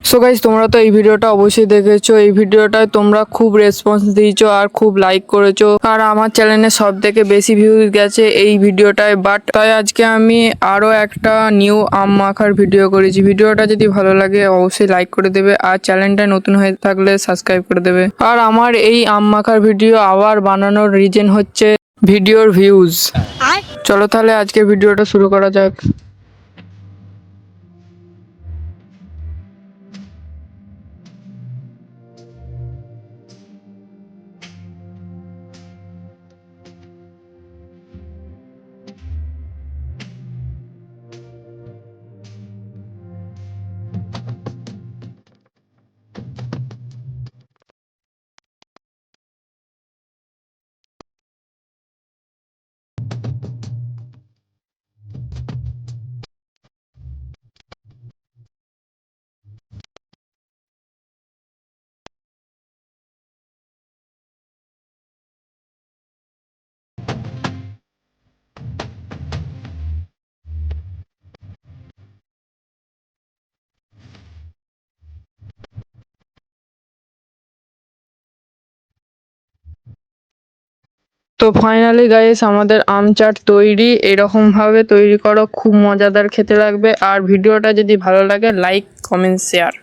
So guys, তোমরা তো এই ভিডিওটা অবশ্যই দেখেছো। এই ভিডিওটায় তোমরা খুব রেসপন্স দিয়েছো আর খুব লাইক করেছো, আর আমার চ্যানেলে সব থেকে বেশি ভিউজ গেছে এই ভিডিওটায়। বাট তাই আজকে আমি আরো একটা নিউ আম মাখার ভিডিও করেছি। ভিডিওটা যদি ভালো লাগে অবশ্যই লাইক করে দেবে, আর চ্যানেলটা নতুন হয়ে থাকলে সাবস্ক্রাইব করে দেবে। আর আমার এই আম মাখার ভিডিও আবার বানানোর রিজন হচ্ছে ভিডিওর ভিউজ। চলো তাহলে আজকে ভিডিওটা শুরু করা যাক। তো ফাইনালি গাইস, আমাদের আম চাট তৈরি। এরকম ভাবে তৈরি করো, খুব মজাদার খেতে লাগবে। আর ভিডিওটা যদি ভালো লাগে লাইক, কমেন্ট, শেয়ার।